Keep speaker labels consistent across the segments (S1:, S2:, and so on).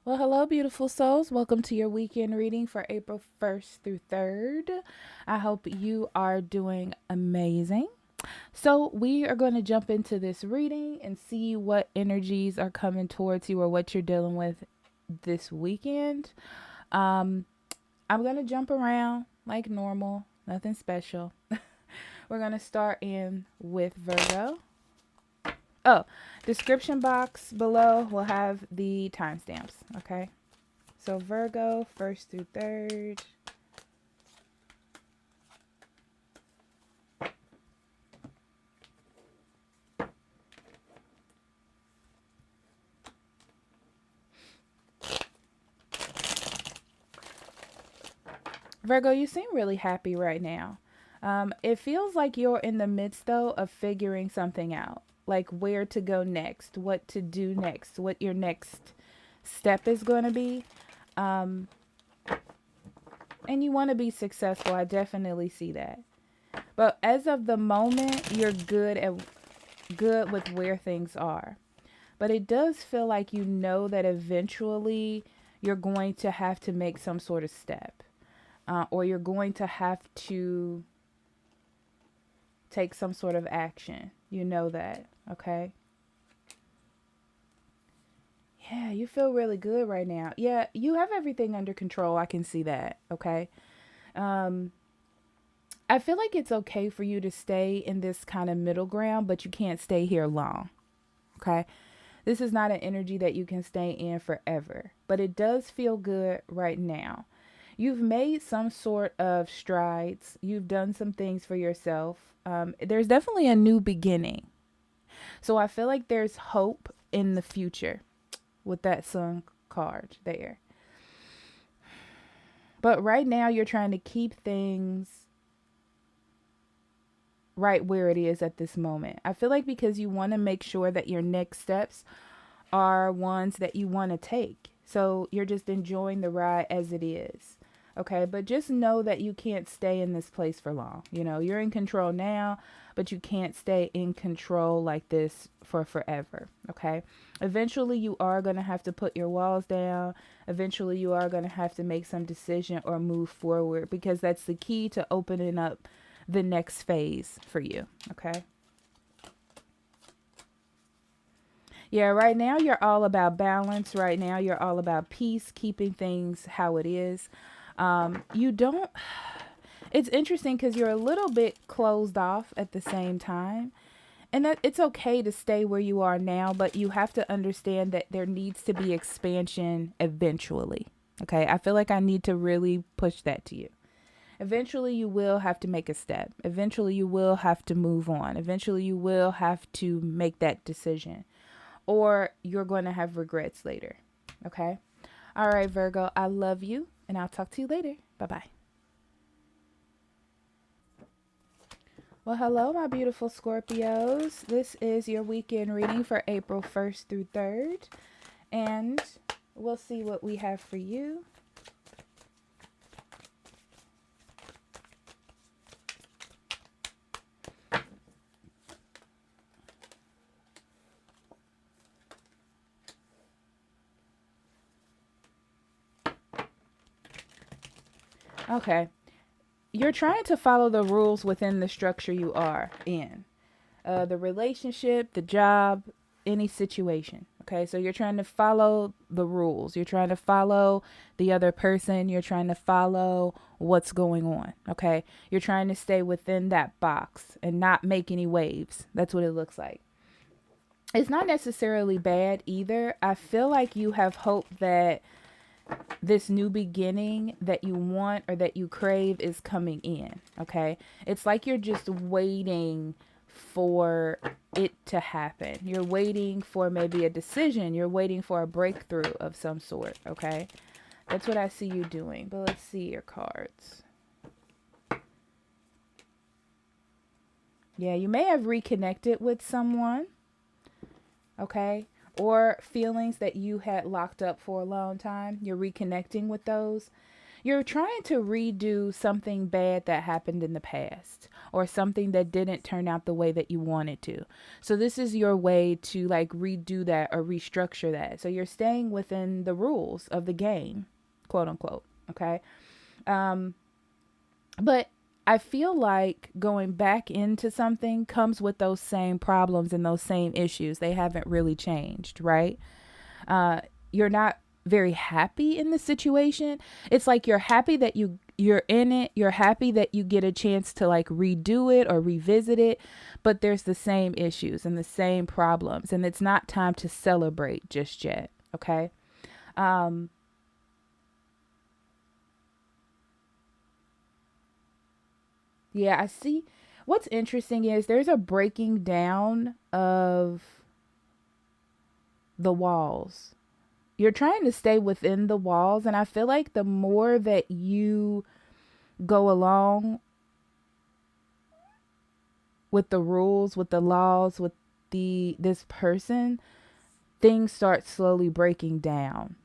S1: Well, hello, beautiful souls. Welcome to your weekend reading for April 1st through 3rd. I hope you are doing amazing. So, we are going to jump into this reading and see what energies are coming towards you or what you're dealing with this weekend. Um, I'm going to jump around like normal, nothing special. We're going to start in with Virgo. Oh, description box below will have the timestamps, okay? So Virgo, 1st through 3rd. Virgo, you seem really happy right now. It feels like you're in the midst, though, of figuring something out. Like where to go next, what to do next, what your next step is going to be. Um, and you want to be successful. I definitely see that. But as of the moment, you're good with where things are. But it does feel like you know that eventually you're going to have to make some sort of step, or you're going to have to take some sort of action. You know that, okay? Yeah, you feel really good right now. Yeah, you have everything under control. I can see that, okay? Um, I feel like it's okay for you to stay in this kind of middle ground, but you can't stay here long, okay? This is not an energy that you can stay in forever, but it does feel good right now. You've made some sort of strides. You've done some things for yourself. There's definitely a new beginning. So I feel like there's hope in the future with that sun card there. But right now, you're trying to keep things right where it is at this moment. I feel like because you want to make sure that your next steps are ones that you want to take. So you're just enjoying the ride as it is. Okay, but just know that you can't stay in this place for long. You know, you're in control now, but you can't stay in control like this for forever. Okay, eventually you are going to have to put your walls down. Eventually you are going to have to make some decision or move forward, because that's the key to opening up the next phase for you. Okay. Yeah, right now you're all about balance. Right now you're all about peace, keeping things how it is. You don't, it's interesting because you're a little bit closed off at the same time. And that it's okay to stay where you are now, but you have to understand that there needs to be expansion eventually. Okay, I feel like I need to really push that to you. Eventually, you will have to make a step. Eventually, you will have to move on. Eventually, you will have to make that decision, or you're going to have regrets later. Okay? All right, Virgo, I love you, and I'll talk to you later. Bye bye. Well, hello, my beautiful Scorpios. This is your weekend reading for April 1st through 3rd, and we'll see what we have for you. Okay. You're trying to follow the rules within the structure you are in, the relationship, the job, any situation. Okay, so you're trying to follow the rules. You're trying to follow the other person. You're trying to follow what's going on. Okay, you're trying to stay within that box and not make any waves. That's what it looks like. It's not necessarily bad either. I feel like you have hope that this new beginning that you want or that you crave is coming in. Okay, it's like you're just waiting for it to happen. You're waiting for maybe a decision. You're waiting for a breakthrough of some sort. Okay, that's what I see you doing. But let's see your cards. Yeah, you may have reconnected with someone. Okay, or feelings that you had locked up for a long time. You're reconnecting with those. You're trying to redo something bad that happened in the past, or something that didn't turn out the way that you wanted to. So this is your way to like redo that or restructure that. So you're staying within the rules of the game, quote unquote. Okay. But I feel like going back into something comes with those same problems and those same issues. They haven't really changed, right? You're not very happy in the situation. It's like you're happy that you're in it. You're happy that you get a chance to like redo it or revisit it, but there's the same issues and the same problems, and it's not time to celebrate just yet. Okay. Yeah, I see. What's interesting is there's a breaking down of the walls. You're trying to stay within the walls, and I feel like the more that you go along with the rules, with the laws, with this person, things start slowly breaking down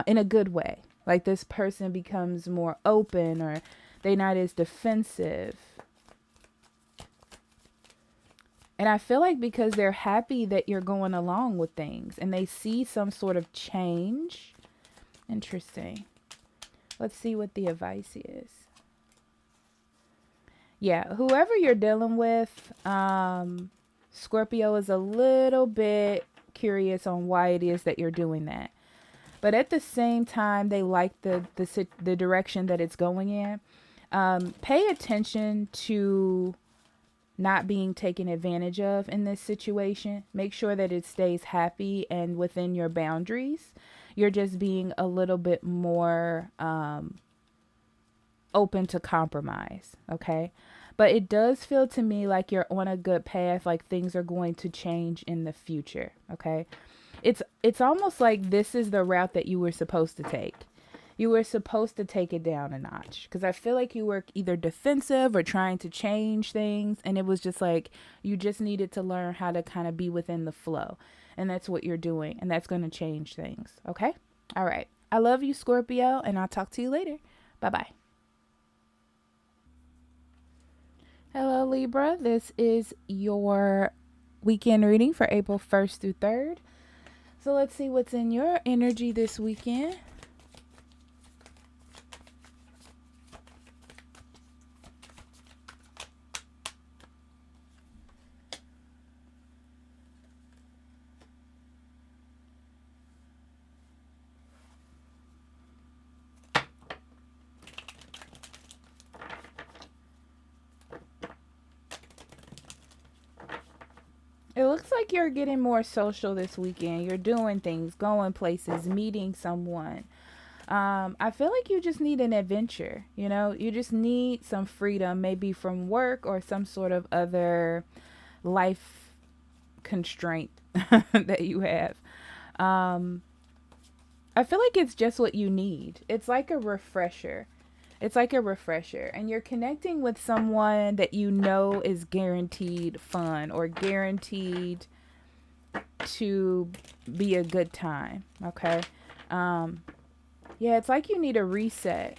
S1: in a good way. Like this person becomes more open, or they're not as defensive. And I feel like because they're happy that you're going along with things and they see some sort of change. Interesting. Let's see what the advice is. Yeah, whoever you're dealing with, Scorpio, is a little bit curious on why it is that you're doing that. But at the same time, they like the direction that it's going in. Pay attention to not being taken advantage of in this situation. Make sure that it stays happy and within your boundaries. You're just being a little bit more open to compromise, okay? But it does feel to me like you're on a good path, like things are going to change in the future, okay? It's almost like this is the route that you were supposed to take. You were supposed to take it down a notch, because I feel like you were either defensive or trying to change things, and it was just like you just needed to learn how to kind of be within the flow, and that's what you're doing, and that's going to change things. Okay. All right. I love you, Scorpio, and I'll talk to you later. Bye-bye. Hello, Libra. This is your weekend reading for April 1st through 3rd. So let's see what's in your energy this weekend. It looks like you're getting more social this weekend. You're doing things, going places, meeting someone. I feel like you just need an adventure. You know, you just need some freedom, maybe from work or some sort of other life constraint that you have. Um, I feel like it's just what you need. It's like a refresher. It's like a refresher, and you're connecting with someone that you know is guaranteed fun or guaranteed to be a good time. Okay. Yeah, it's like you need a reset,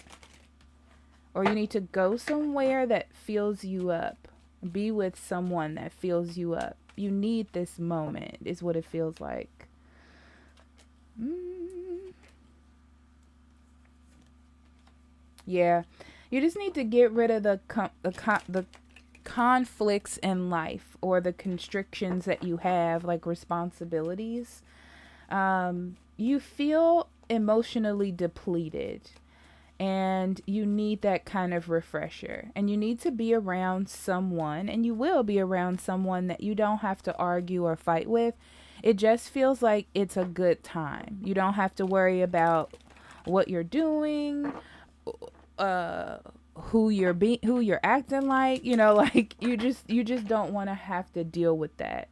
S1: or you need to go somewhere that fills you up. Be with someone that fills you up. You need this moment, is what it feels like. Yeah, you just need to get rid of the conflicts in life, or the constrictions that you have, like responsibilities. You feel emotionally depleted, and you need that kind of refresher. And you need to be around someone, and you will be around someone that you don't have to argue or fight with. It just feels like it's a good time. You don't have to worry about what you're doing, uh who you're acting like, like you just don't want to have to deal with that.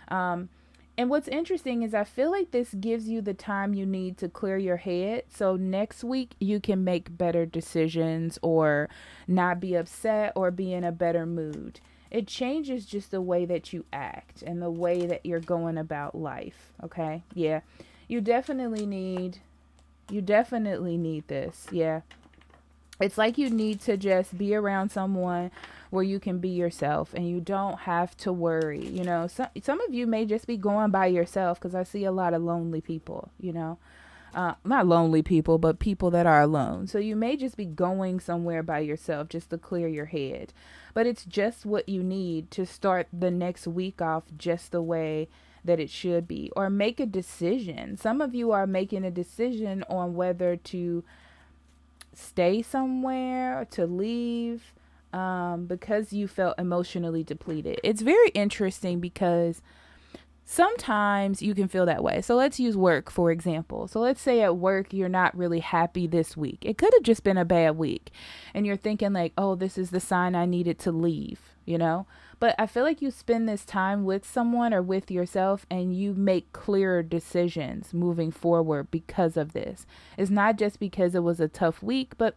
S1: And what's interesting is I feel like this gives you the time you need to clear your head, so next week you can make better decisions, or not be upset, or be in a better mood. It changes just the way that you act and the way that you're going about life. Okay. Yeah, you definitely need this. Yeah. It's like you need to just be around someone where you can be yourself and you don't have to worry. You know, some of you may just be going by yourself, because I see a lot of lonely people, you know. Not lonely people, but people that are alone. So you may just be going somewhere by yourself just to clear your head. But it's just what you need to start the next week off just the way that it should be. Or make a decision. Some of you are making a decision on whether to stay somewhere, to leave, because you felt emotionally depleted. It's very interesting because sometimes you can feel that way. So let's use work, for example. So let's say at work, you're not really happy this week. It could have just been a bad week. And you're thinking like, oh, this is the sign I needed to leave, you know? But I feel like you spend this time with someone or with yourself and you make clearer decisions moving forward because of this. It's not just because it was a tough week, but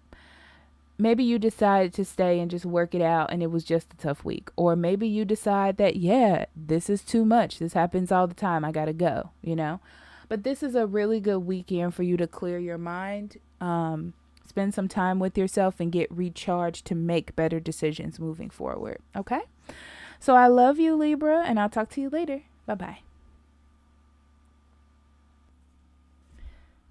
S1: maybe you decided to stay and just work it out and it was just a tough week. Or maybe you decide that, yeah, this is too much. This happens all the time. I got to go, you know. But this is a really good weekend for you to clear your mind, spend some time with yourself and get recharged to make better decisions moving forward. Okay? So I love you, Libra, and I'll talk to you later. Bye-bye.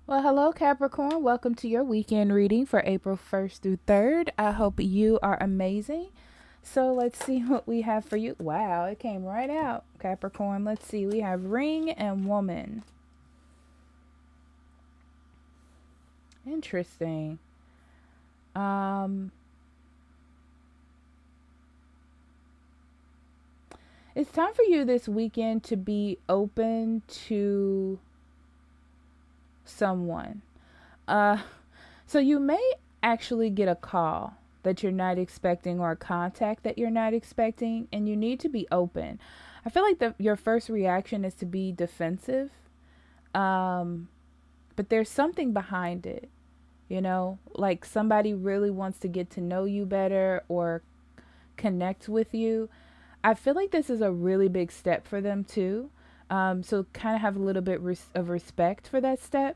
S1: Well, hello, Capricorn. Welcome to your weekend reading for April 1st through 3rd. I hope you are amazing. So let's see what we have for you. Wow, it came right out, Capricorn. Let's see. We have Ring and Woman. Interesting. It's time for you this weekend to be open to someone. So you may actually get a call that you're not expecting or a contact that you're not expecting, and you need to be open. I feel like your first reaction is to be defensive, but there's something behind it, you know, like somebody really wants to get to know you better or connect with you. I feel like this is a really big step for them too. So kind of have a little bit of respect for that step,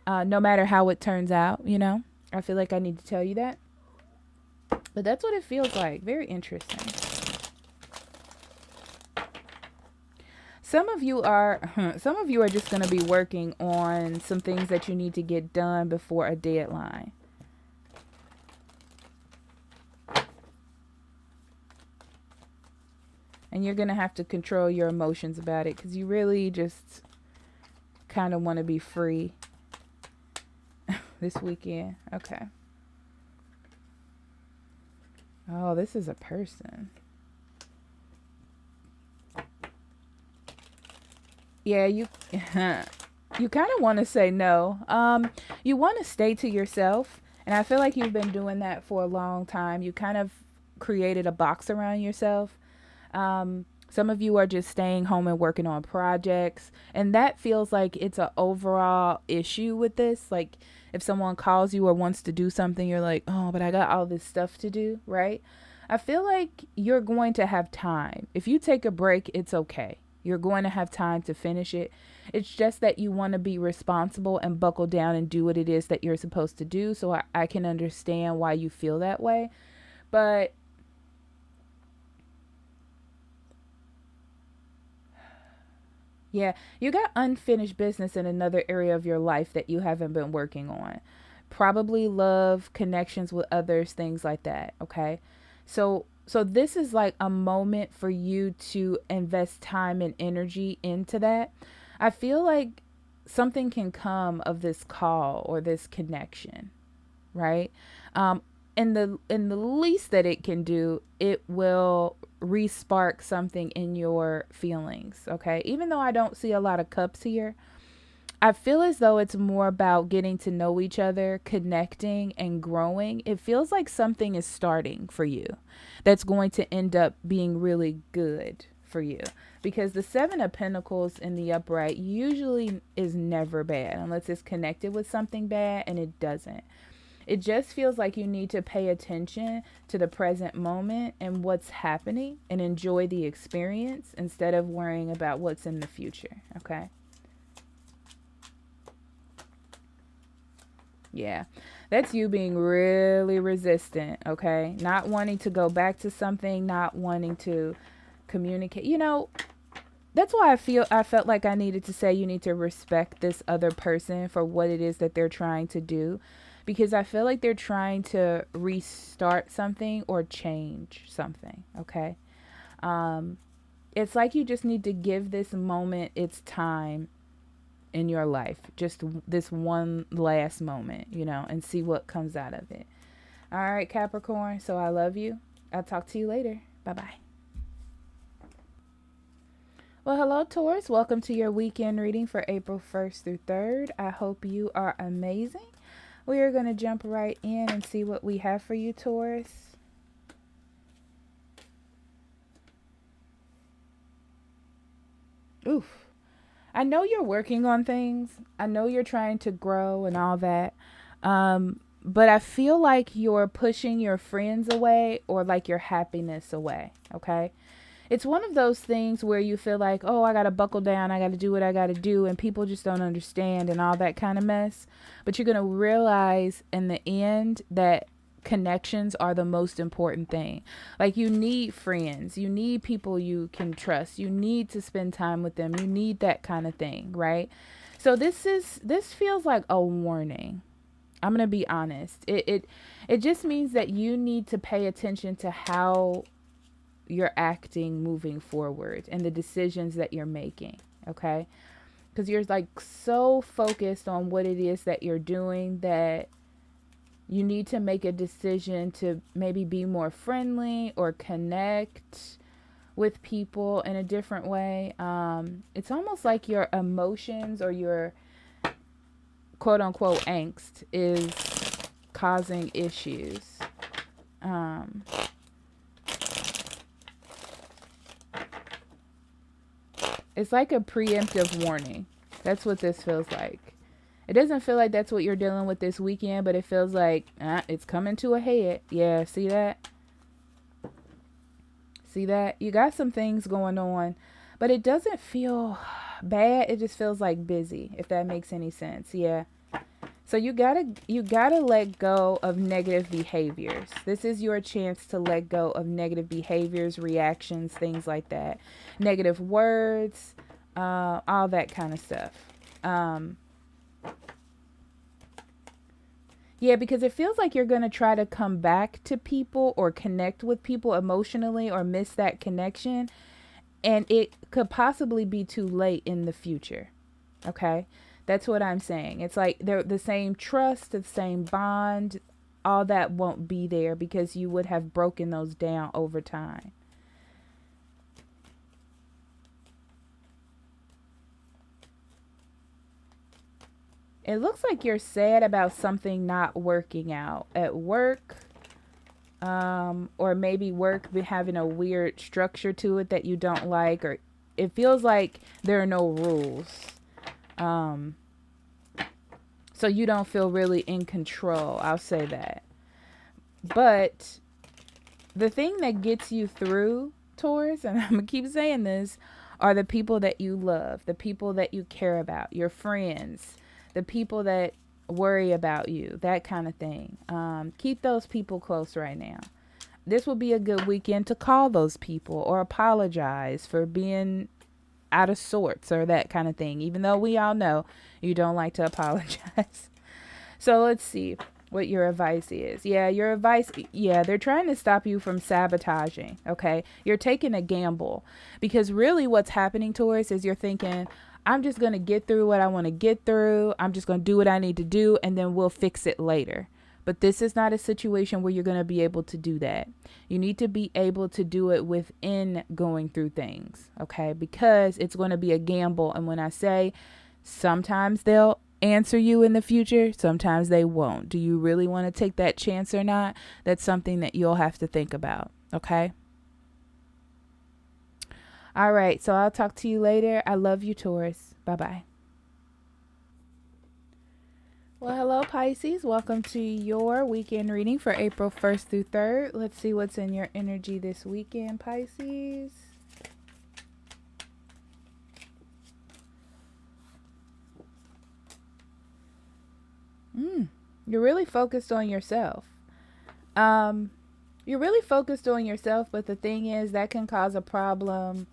S1: no matter how it turns out, you know. I feel like I need to tell you that. But that's what it feels like. Very interesting. Some of you are just going to be working on some things that you need to get done before a deadline. And you're going to have to control your emotions about it, because you really just kind of want to be free this weekend. Okay. Oh, this is a person. Yeah, you you kind of want to say no. You want to stay to yourself, and I feel like you've been doing that for a long time. You kind of created a box around yourself. Some of you are just staying home and working on projects, and that feels like it's an overall issue with this. Like if someone calls you or wants to do something, you're like, oh, but I got all this stuff to do, right? I feel like you're going to have time. If you take a break, it's okay. You're going to have time to finish it. It's just that you want to be responsible and buckle down and do what it is that you're supposed to do. So I can understand why you feel that way. But yeah, you got unfinished business in another area of your life that you haven't been working on. Probably love, connections with others, things like that, okay? So this is like a moment for you to invest time and energy into that. I feel like something can come of this call or this connection, right? And the least that it can do, it will respark something in your feelings, okay? Even though I don't see a lot of cups here, I feel as though it's more about getting to know each other, connecting and growing. It feels like something is starting for you that's going to end up being really good for you, because the 7 of Pentacles in the upright usually is never bad unless it's connected with something bad, and it doesn't. It just feels like you need to pay attention to the present moment and what's happening and enjoy the experience instead of worrying about what's in the future, okay? Yeah. That's you being really resistant, okay? Not wanting to go back to something, not wanting to communicate. You know, that's why I felt like I needed to say you need to respect this other person for what it is that they're trying to do, because I feel like they're trying to restart something or change something, okay? Um it's like you just need to give this moment its time in your life. Just this one last moment, you know, and see what comes out of it. All right, Capricorn. So I love you. I'll talk to you later. Bye-bye. Well, hello, Taurus. Welcome to your weekend reading for April 1st through 3rd. I hope you are amazing. We are going to jump right in and see what we have for you, Taurus. Oof. I know you're working on things. I know you're trying to grow and all that. But I feel like you're pushing your friends away or like your happiness away. Okay. It's one of those things where you feel like, oh, I got to buckle down. I got to do what I got to do. And people just don't understand and all that kind of mess. But you're going to realize in the end that connections are the most important thing. Like, you need friends. You need people you can trust. You need to spend time with them. You need that kind of thing, right? So this feels like a warning. I'm going to be honest. It just means that you need to pay attention to how you're acting moving forward and the decisions that you're making, okay? Because you're like so focused on what it is that you're doing that you need to make a decision to maybe be more friendly or connect with people in a different way. It's almost like your emotions or your quote unquote angst is causing issues. It's like a preemptive warning. That's what this feels like. It doesn't feel like that's what you're dealing with this weekend, but it feels like it's coming to a head. Yeah, see that? See that? You got some things going on, but it doesn't feel bad. It just feels like busy, if that makes any sense. Yeah. So you gotta let go of negative behaviors. This is your chance to let go of negative behaviors, reactions, things like that. Negative words, all that kind of stuff. Yeah, because it feels like you're going to try to come back to people or connect with people emotionally or miss that connection. And it could possibly be too late in the future. Okay? That's what I'm saying. It's like they're the same trust, the same bond, all that won't be there because you would have broken those down over time. It looks like you're sad about something not working out at work, or maybe work be having a weird structure to it that you don't like, or it feels like there are no rules. So you don't feel really in control. I'll say that. But the thing that gets you through, Taurus, and I'm going to keep saying this, are the people that you love, the people that you care about, your friends, the people that worry about you, that kind of thing. Keep those people close right now. This will be a good weekend to call those people or apologize for being out of sorts or that kind of thing, even though we all know you don't like to apologize. So let's see what your advice is. Yeah, your advice, they're trying to stop you from sabotaging, okay? You're taking a gamble because really what's happening, Taurus, is you're thinking, I'm just going to get through what I want to get through. I'm just going to do what I need to do, and then we'll fix it later. But this is not a situation where you're going to be able to do that. You need to be able to do it within going through things, okay? Because it's going to be a gamble. And when I say sometimes they'll answer you in the future, sometimes they won't. Do you really want to take that chance or not? That's something that you'll have to think about, okay? All right, so I'll talk to you later. I love you, Taurus. Bye-bye. Well, hello, Pisces. Welcome to your weekend reading for April 1st through 3rd. Let's see what's in your energy this weekend, Pisces. You're really focused on yourself. You're really focused on yourself, but the thing is that can cause a problem.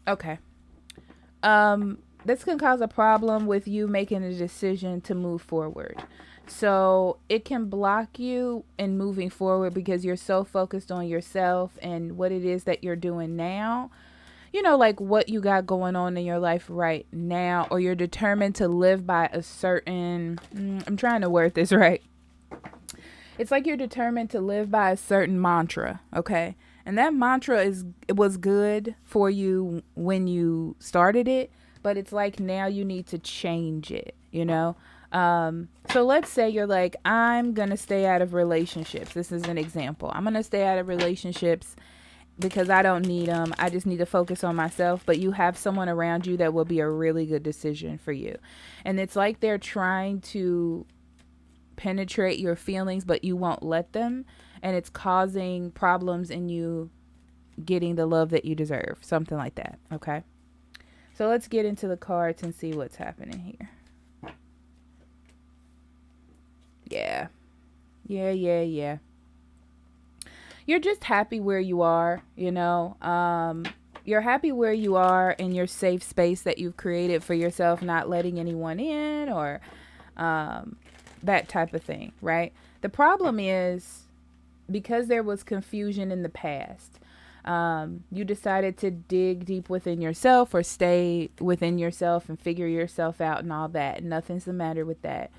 S1: Okay. This can cause a problem with you making a decision to move forward. So it can block you in moving forward because you're so focused on yourself and what it is that you're doing now. You know, like what you got going on in your life right now, or you're determined to live by a certain, I'm trying to word this right. It's like you're determined to live by a certain mantra, okay? And that mantra it was good for you when you started it, but it's like now you need to change it, you know? So let's say you're like, I'm going to stay out of relationships. This is an example. I'm going to stay out of relationships because I don't need them. I just need to focus on myself. But you have someone around you that will be a really good decision for you. And it's like they're trying to penetrate your feelings, but you won't let them. And it's causing problems in you getting the love that you deserve. Something like that. Okay. So let's get into the cards and see what's happening here. Yeah. Yeah. You're just happy where you are, you know. You're happy where you are in your safe space that you've created for yourself, not letting anyone in or that type of thing, right? The problem is because there was confusion in the past. You decided to dig deep within yourself or stay within yourself and figure yourself out and all that. Nothing's the matter with that.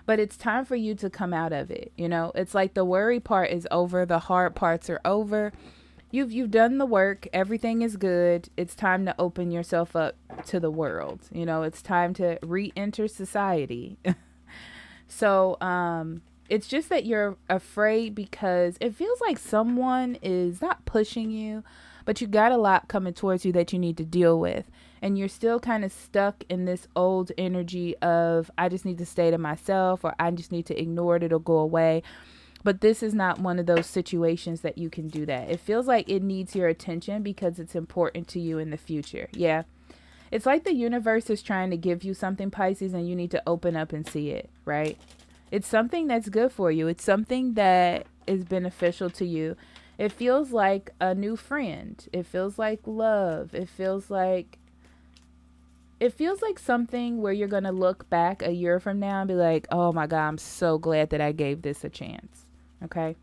S1: But it's time for you to come out of it. You know, it's like the worry part is over. The hard parts are over. You've done the work. Everything is good. It's time to open yourself up to the world. You know, it's time to re-enter society. So, it's just that you're afraid because it feels like someone is not pushing you, but you got a lot coming towards you that you need to deal with. And you're still kind of stuck in this old energy of, I just need to stay to myself, or I just need to ignore it. It'll go away. But this is not one of those situations that you can do that. It feels like it needs your attention because it's important to you in the future. Yeah. It's like the universe is trying to give you something, Pisces, and you need to open up and see it, right? It's something that's good for you. It's something that is beneficial to you. It feels like a new friend. It feels like love. It feels like something where you're going to look back a year from now and be like, oh my God, I'm so glad that I gave this a chance. Okay.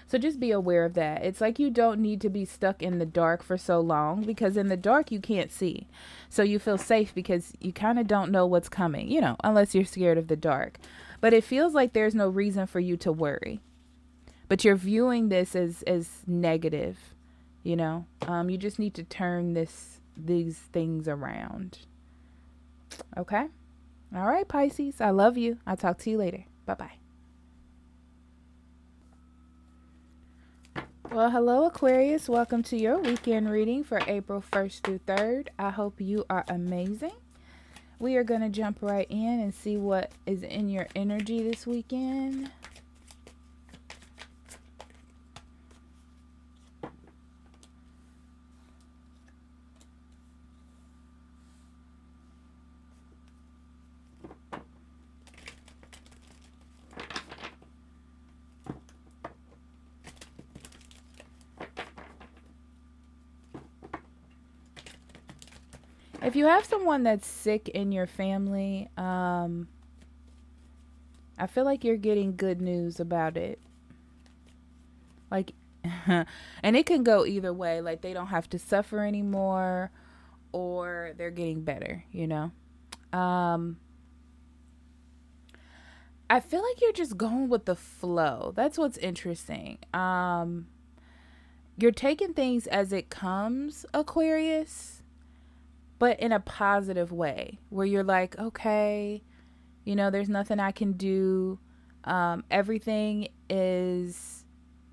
S1: So just be aware of that. It's like you don't need to be stuck in the dark for so long, because in the dark you can't see. So you feel safe because you kind of don't know what's coming, you know, unless you're scared of the dark. But it feels like there's no reason for you to worry. But you're viewing this as negative, you know. You just need to turn these things around. Okay? All right, Pisces. I love you. I'll talk to you later. Bye-bye. Well, hello, Aquarius. Welcome to your weekend reading for April 1st through 3rd. I hope you are amazing. We are going to jump right in and see what is in your energy this weekend. If you have someone that's sick in your family, I feel like you're getting good news about it. Like, and it can go either way. Like, they don't have to suffer anymore, or they're getting better, you know? I feel like you're just going with the flow. That's what's interesting. You're taking things as it comes, Aquarius, but in a positive way, where you're like, okay, you know, there's nothing I can do. Everything is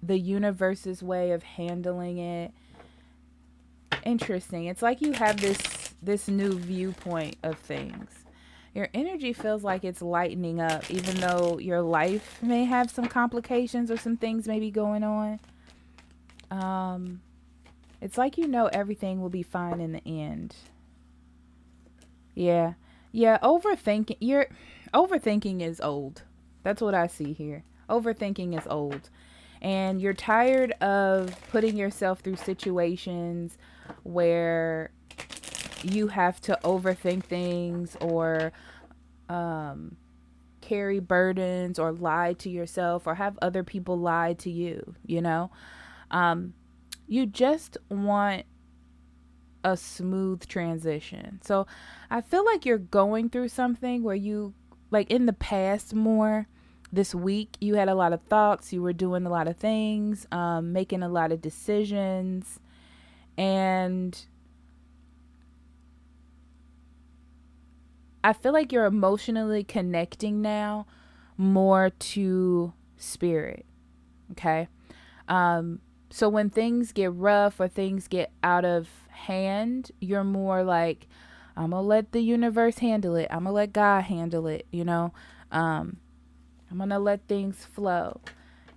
S1: the universe's way of handling it. Interesting. It's like you have this new viewpoint of things. Your energy feels like it's lightening up, even though your life may have some complications or some things may be going on. It's like, you know, everything will be fine in the end. Yeah. Yeah, overthinking. You're overthinking is old. That's what I see here. Overthinking is old. And you're tired of putting yourself through situations where you have to overthink things or um, carry burdens or lie to yourself or have other people lie to you, you know? Um, you just want a smooth transition. So I feel like you're going through something where you, like in the past more, this week, you had a lot of thoughts, you were doing a lot of things, making a lot of decisions, and I feel like you're emotionally connecting now more to spirit. Okay. So when things get rough or things get out of hand, you're more like, I'm gonna let the universe handle it. I'm gonna let God handle it, you know? I'm gonna let things flow.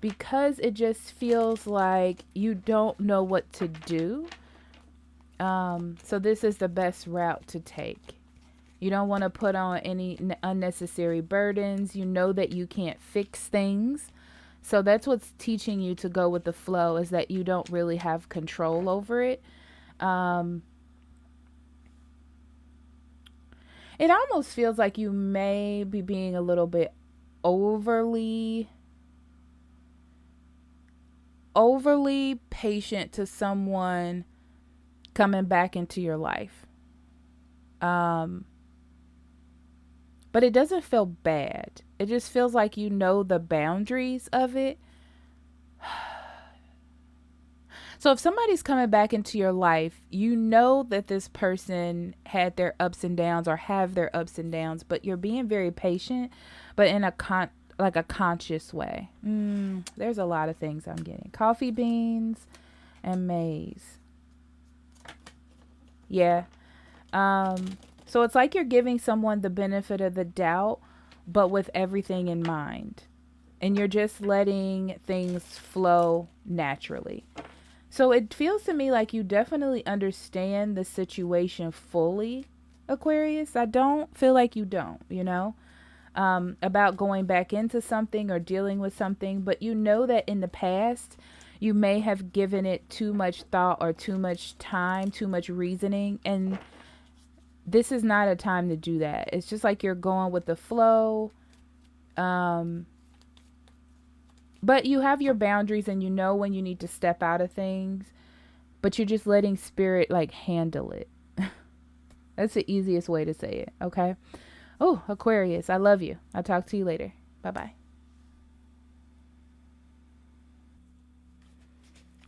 S1: Because it just feels like you don't know what to do. So this is the best route to take. You don't want to put on any unnecessary burdens. You know that you can't fix things. So that's what's teaching you to go with the flow, is that you don't really have control over it. It almost feels like you may be being a little bit overly patient to someone coming back into your life. But it doesn't feel bad. It just feels like you know the boundaries of it. So if somebody's coming back into your life, you know that this person had their ups and downs or have their ups and downs, but you're being very patient, but in a conscious way. There's a lot of things I'm getting. Coffee beans and maize. Yeah. So it's like you're giving someone the benefit of the doubt, but with everything in mind. And you're just letting things flow naturally. So it feels to me like you definitely understand the situation fully, Aquarius. I don't feel like you don't, you know, about going back into something or dealing with something. But you know that in the past, you may have given it too much thought or too much time, too much reasoning. And this is not a time to do that. It's just like you're going with the flow. But you have your boundaries and you know when you need to step out of things, but you're just letting spirit like handle it. That's the easiest way to say it. Okay. Oh, Aquarius, I love you. I'll talk to you later. Bye-bye.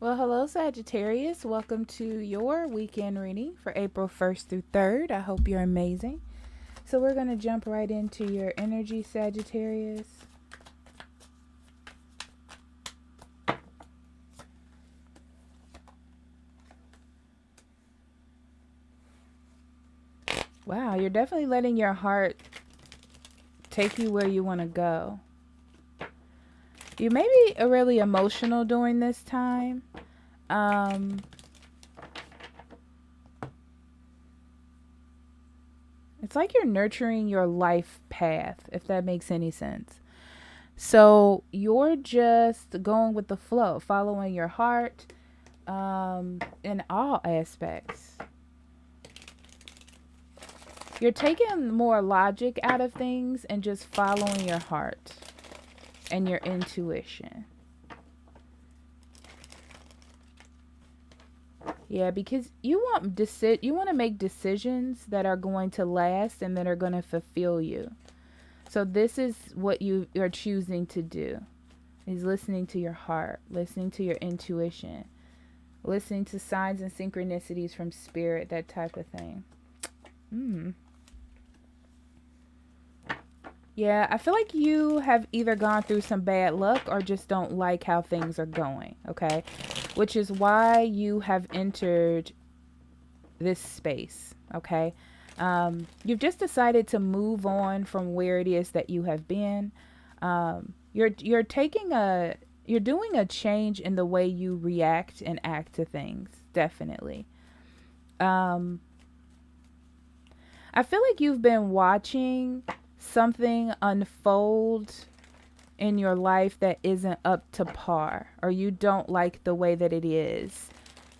S1: Well, hello, Sagittarius. Welcome to your weekend reading for April 1st through 3rd. I hope you're amazing. So we're going to jump right into your energy, Sagittarius. Wow, you're definitely letting your heart take you where you want to go. You may be really emotional during this time. It's like you're nurturing your life path, if that makes any sense. So you're just going with the flow, following your heart in all aspects. You're taking more logic out of things and just following your heart and your intuition. Yeah, because you want to make decisions that are going to last and that are going to fulfill you. So this is what you are choosing to do, is listening to your heart, listening to your intuition, listening to signs and synchronicities from spirit, that type of thing. Yeah, I feel like you have either gone through some bad luck or just don't like how things are going, okay? Which is why you have entered this space, okay? You've just decided to move on from where it is that you have been. You're doing a change in the way you react and act to things, definitely. I feel like you've been watching something unfold in your life that isn't up to par, or you don't like the way that it is,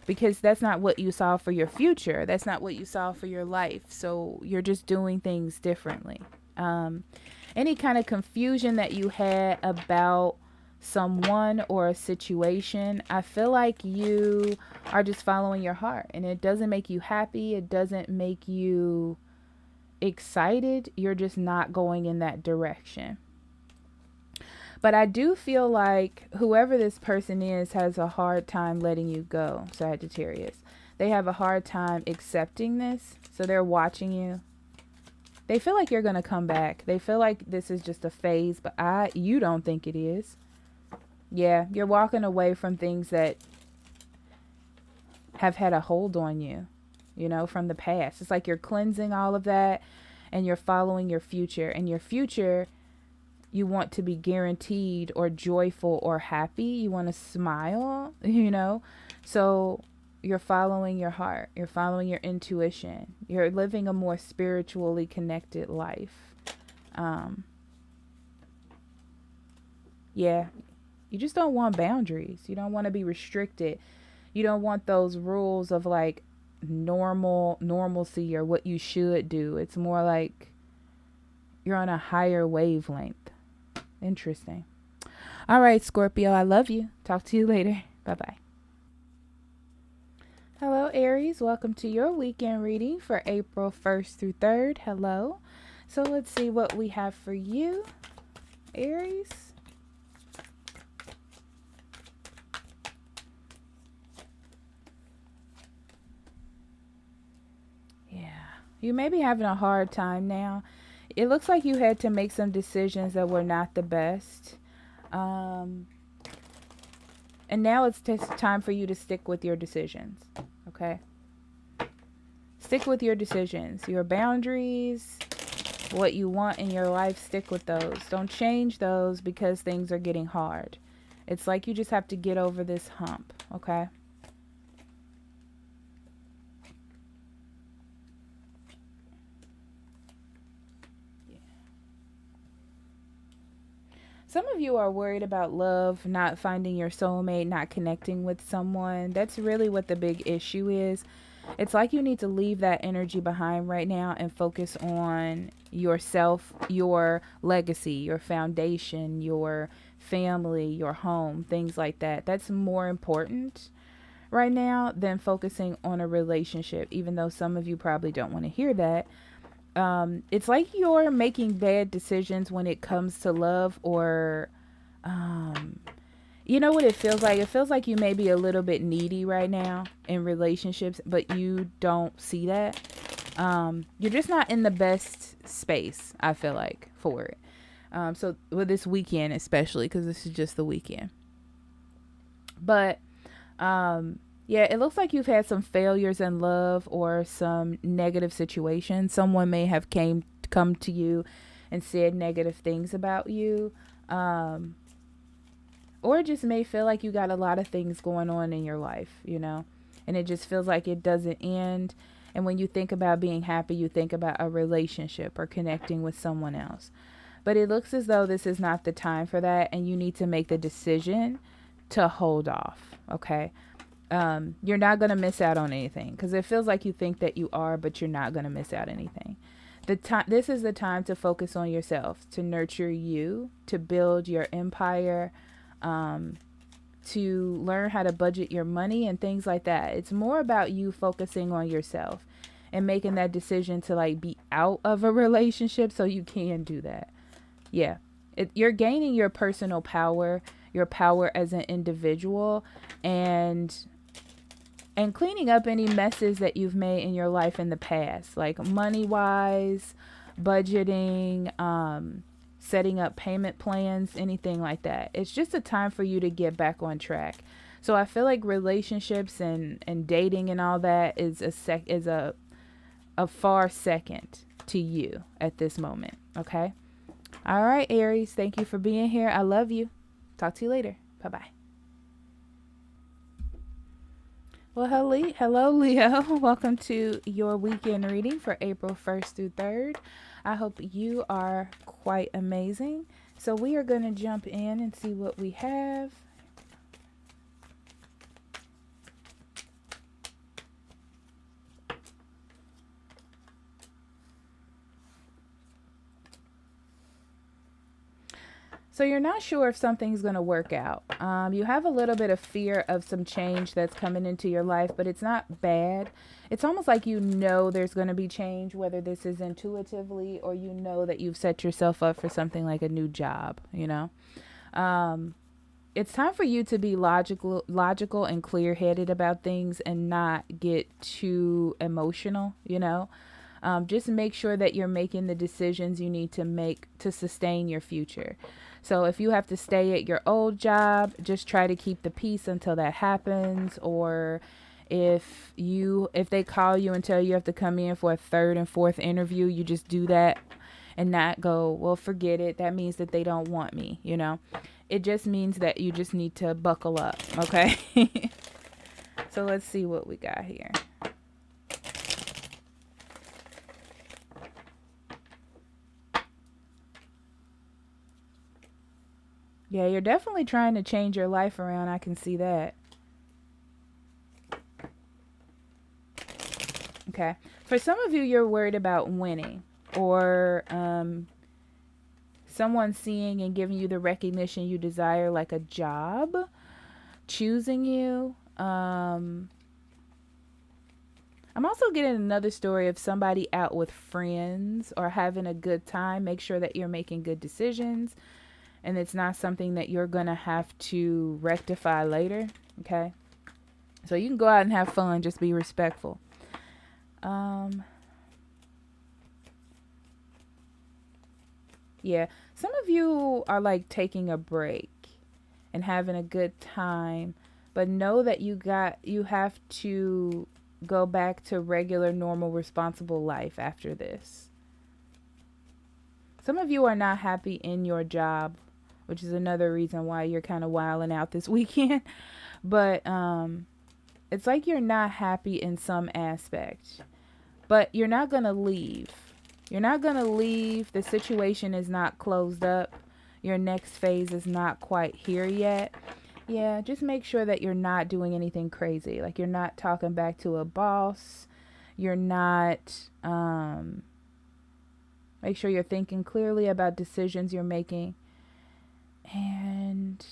S1: because that's not what you saw for your future. That's not what you saw for your life. So you're just doing things differently. Any kind of confusion that you had about someone or a situation, I feel like you are just following your heart, and it doesn't make you happy. It doesn't make you excited. You're just not going in that direction. But I do feel like whoever this person is has a hard time letting you go, Sagittarius. They have a hard time accepting this. So they're watching you. They feel like you're going to come back. They feel like this is just a phase, but you don't think it is. Yeah, you're walking away from things that have had a hold on you, you know, from the past. It's like you're cleansing all of that, and you're following your future. And your future, you want to be guaranteed or joyful or happy. You want to smile, you know. So you're following your heart. You're following your intuition. You're living a more spiritually connected life. Yeah. You just don't want boundaries. You don't want to be restricted. You don't want those rules of like normalcy or what you should do. It's more like you're on a higher wavelength. Interesting. All right, Scorpio, I love you. Talk to you later. Bye-bye. Hello, Aries. Welcome to your weekend reading for April 1st through 3rd. Hello. So let's see what we have for you, Aries. Yeah. You may be having a hard time now. It looks like you had to make some decisions that were not the best. And now it's time for you to stick with your decisions. Okay? Stick with your decisions. Your boundaries, what you want in your life, stick with those. Don't change those because things are getting hard. It's like you just have to get over this hump. Okay? Some of you are worried about love, not finding your soulmate, not connecting with someone. That's really what the big issue is. It's like you need to leave that energy behind right now and focus on yourself, your legacy, your foundation, your family, your home, things like that. That's more important right now than focusing on a relationship, even though some of you probably don't want to hear that. It's like you're making bad decisions when it comes to love, or you know what it feels like? It feels like you may be a little bit needy right now in relationships, but you don't see that. You're just not in the best space, I feel like, for it. So with this weekend, especially because this is just the weekend. But yeah, it looks like you've had some failures in love or some negative situations. Someone may have come to you and said negative things about you. Or it just may feel like you got a lot of things going on in your life, you know, and it just feels like it doesn't end. And when you think about being happy, you think about a relationship or connecting with someone else. But it looks as though this is not the time for that, and you need to make the decision to hold off, okay? You're not going to miss out on anything, because it feels like you think that you are, but you're not going to miss out anything. This is the time to focus on yourself, to nurture you, to build your empire, to learn how to budget your money and things like that. It's more about you focusing on yourself and making that decision to like be out of a relationship so you can do that. Yeah. You're gaining your personal power, your power as an individual, and cleaning up any messes that you've made in your life in the past, like money-wise, budgeting, setting up payment plans, anything like that. It's just a time for you to get back on track. So I feel like relationships and dating and all that is a far second to you at this moment. Okay. All right, Aries. Thank you for being here. I love you. Talk to you later. Bye-bye. Well, hello, Leo. Welcome to your weekend reading for April 1st through 3rd. I hope you are quite amazing. So we are going to jump in and see what we have. So you're not sure if something's going to work out. You have a little bit of fear of some change that's coming into your life, but it's not bad. It's almost like you know there's going to be change, whether this is intuitively or you know that you've set yourself up for something like a new job, you know. It's time for you to be logical and clear-headed about things and not get too emotional, you know. Just make sure that you're making the decisions you need to make to sustain your future. So if you have to stay at your old job, just try to keep the peace until that happens. Or if they call you and tell you have to come in for a third and fourth interview, you just do that and not go, well, forget it. That means that they don't want me, you know. It just means that you just need to buckle up, okay? So let's see what we got here. Yeah, you're definitely trying to change your life around. I can see that. Okay. For some of you, you're worried about winning or someone seeing and giving you the recognition you desire, like a job, choosing you. I'm also getting another story of somebody out with friends or having a good time. Make sure that you're making good decisions and it's not something that you're going to have to rectify later, okay? So you can go out and have fun, just be respectful. Yeah, some of you are like taking a break and having a good time, but know that you have to go back to regular, normal, responsible life after this. Some of you are not happy in your job, which is another reason why you're kind of wilding out this weekend. But it's like you're not happy in some aspect, but you're not going to leave. You're not going to leave. The situation is not closed up. Your next phase is not quite here yet. Yeah, just make sure that you're not doing anything crazy. Like you're not talking back to a boss. You're not, make sure you're thinking clearly about decisions you're making. And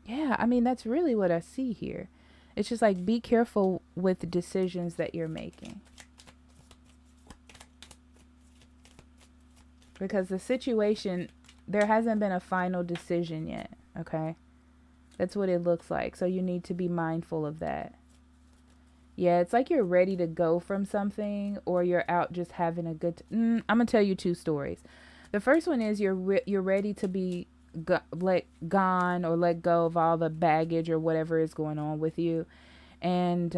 S1: yeah, I mean, that's really what I see here. It's just like, be careful with the decisions that you're making. Because the situation, there hasn't been a final decision yet, okay? That's what it looks like. So you need to be mindful of that. Yeah, it's like you're ready to go from something or you're out just having a good I'm going to tell you two stories. The first one is you're ready to be gone or let go of all the baggage or whatever is going on with you. And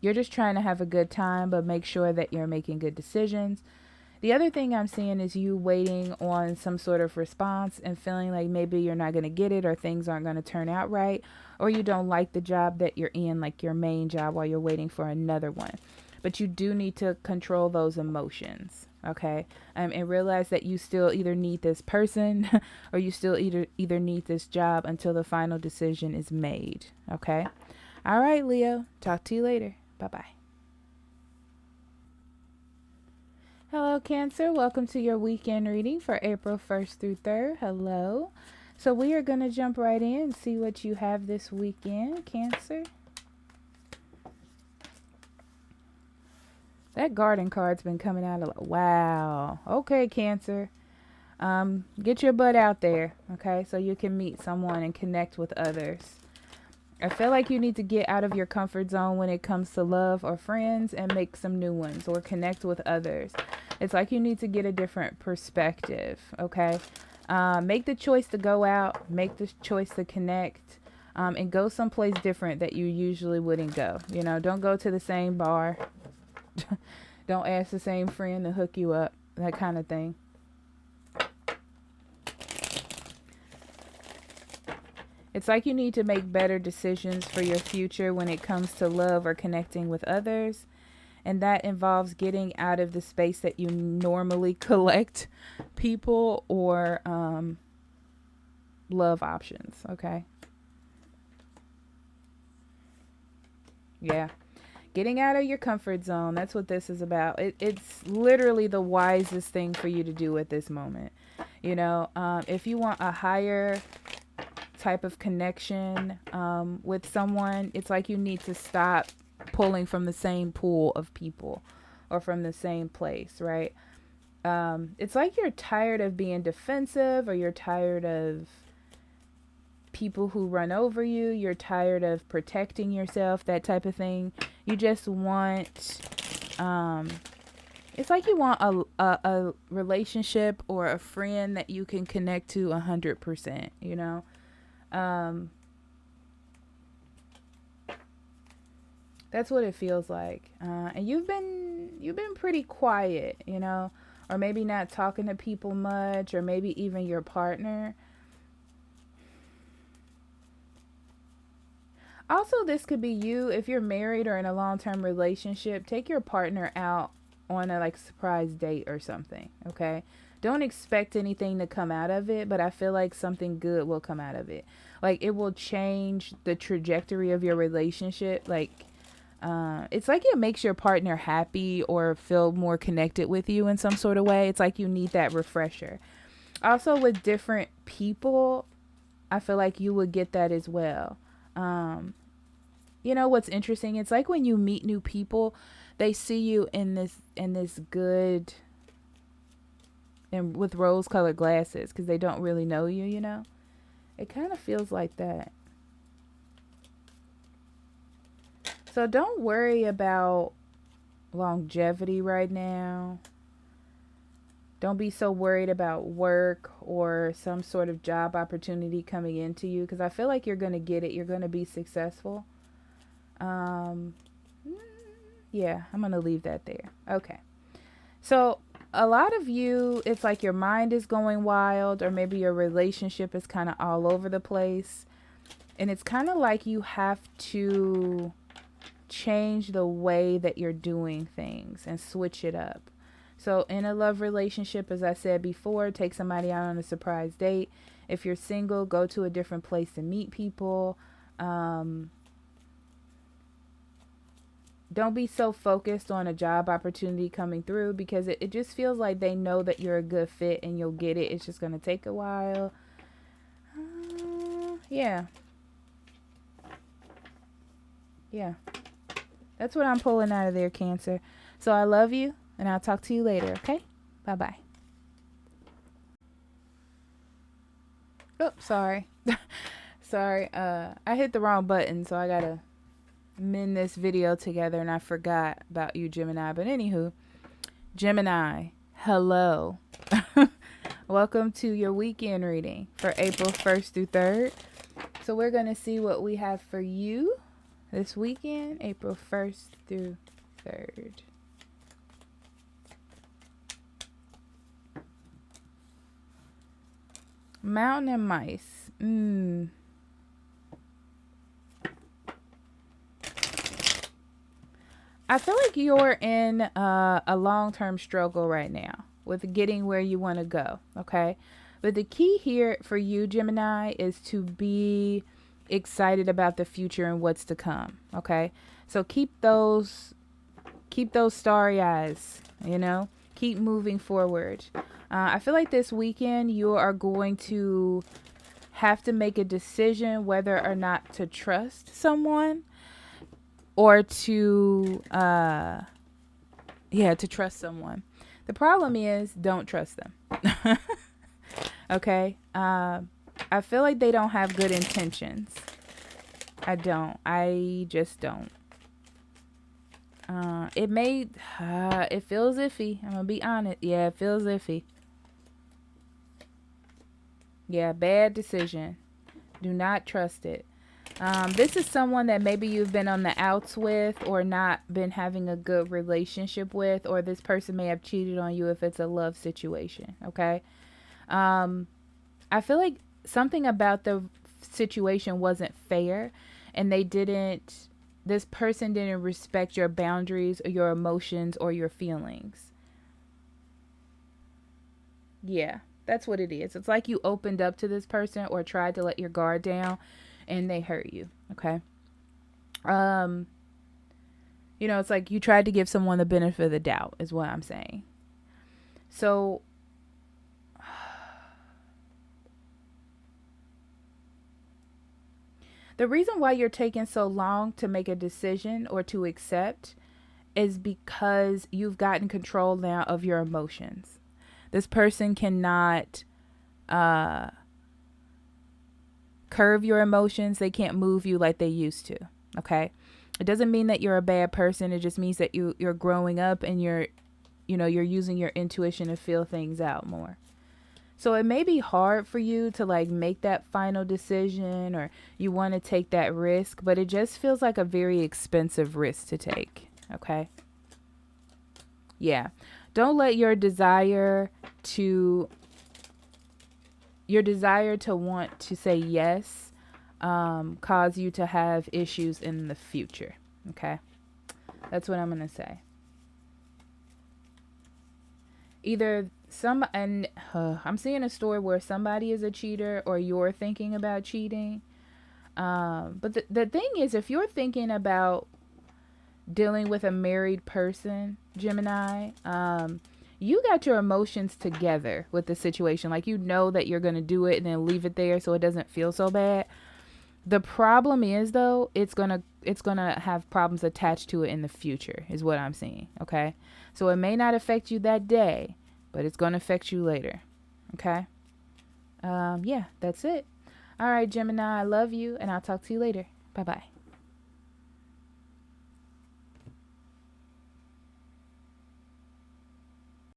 S1: you're just trying to have a good time, but make sure that you're making good decisions. The other thing I'm seeing is you waiting on some sort of response and feeling like maybe you're not going to get it or things aren't going to turn out right, or you don't like the job that you're in, like your main job, while you're waiting for another one. But you do need to control those emotions, okay? And realize that you still either need this person or you still either need this job until the final decision is made, okay? All right, Leo. Talk to you later. Bye-bye. Hello, Cancer. Welcome to your weekend reading for April 1st through 3rd. Hello. So we are going to jump right in and see what you have this weekend, Cancer. That garden card's been coming out a lot. Wow. Okay, Cancer. Get your butt out there, okay, so you can meet someone and connect with others. I feel like you need to get out of your comfort zone when it comes to love or friends and make some new ones or connect with others. It's like you need to get a different perspective, okay? Make the choice to go out, make the choice to connect, and go someplace different that you usually wouldn't go. You know, don't go to the same bar. Don't ask the same friend to hook you up, that kind of thing. It's like you need to make better decisions for your future when it comes to love or connecting with others. And that involves getting out of the space that you normally collect people or love options. Okay. Yeah. Getting out of your comfort zone. That's what this is about. It's literally the wisest thing for you to do at this moment. You know, if you want a higher type of connection with someone, it's like you need to stop pulling from the same pool of people or from the same place, right? It's like you're tired of being defensive, or you're tired of people who run over you. You're tired of protecting yourself, that type of thing. You just want, it's like you want a relationship or a friend that you can connect to 100%, you know? That's what it feels like. And you've been pretty quiet, you know, or maybe not talking to people much, or maybe even your partner. Also, this could be you if you're married or in a long-term relationship. Take your partner out on a like surprise date or something, okay? Don't expect anything to come out of it, but I feel like something good will come out of it. Like it will change the trajectory of your relationship. Like it's like it makes your partner happy or feel more connected with you in some sort of way. It's like you need that refresher. Also, with different people, I feel like you would get that as well. You know what's interesting? It's like when you meet new people, they see you in this good and with rose-colored glasses because they don't really know you. You know, it kind of feels like that. So don't worry about longevity right now. Don't be so worried about work or some sort of job opportunity coming into you, because I feel like you're going to get it. You're going to be successful. Yeah, I'm going to leave that there. Okay. So a lot of you, it's like your mind is going wild, or maybe your relationship is kind of all over the place. And it's kind of like you have to change the way that you're doing things and switch it up. So in a love relationship, as I said before, take somebody out on a surprise date. If you're single, go to a different place to meet people. Don't be so focused on a job opportunity coming through, because it just feels like they know that you're a good fit and you'll get it. It's just going to take a while. Yeah. Yeah. That's what I'm pulling out of there, Cancer. So I love you, and I'll talk to you later, okay? Bye-bye. Oh, sorry. Sorry. I hit the wrong button, so I got to mend this video together, and I forgot about you, Gemini. But anywho, Gemini, hello. Welcome to your weekend reading for April 1st through 3rd. So we're going to see what we have for you this weekend, April 1st through 3rd. Mountain and mice. I feel like you're in a long-term struggle right now with getting where you want to go, okay? But the key here for you, Gemini, is to be excited about the future and what's to come, okay? So keep those starry eyes, you know? Keep moving forward. I feel like this weekend you are going to have to make a decision whether or not to trust someone, or to trust someone. The problem is, don't trust them. Okay? I feel like they don't have good intentions. I just don't. It feels iffy. I'm gonna be honest. Yeah, it feels iffy. Yeah, bad decision. Do not trust it. This is someone that maybe you've been on the outs with, or not been having a good relationship with, or this person may have cheated on you if it's a love situation, okay? I feel like something about the situation wasn't fair, and this person didn't respect your boundaries or your emotions or your feelings. Yeah, that's what it is. It's like you opened up to this person or tried to let your guard down and they hurt you. Okay. It's like you tried to give someone the benefit of the doubt, is what I'm saying. So, the reason why you're taking so long to make a decision or to accept is because you've gotten control now of your emotions. This person cannot curve your emotions. They can't move you like they used to. Okay. It doesn't mean that you're a bad person. It just means that you're growing up and you're using your intuition to feel things out more. So it may be hard for you to like make that final decision, or you want to take that risk, but it just feels like a very expensive risk to take. Okay. Yeah. Don't let your desire to want to say yes cause you to have issues in the future. Okay. That's what I'm going to say. I'm seeing a story where somebody is a cheater or you're thinking about cheating. But the thing is, if you're thinking about dealing with a married person, Gemini, you got your emotions together with the situation. Like, you know that you're going to do it and then leave it there so it doesn't feel so bad. The problem is, though, it's gonna have problems attached to it in the future, is what I'm seeing. Okay. So it may not affect you that day, but it's going to affect you later. Okay. Yeah, that's it. All right, Gemini, I love you, and I'll talk to you later. Bye-bye.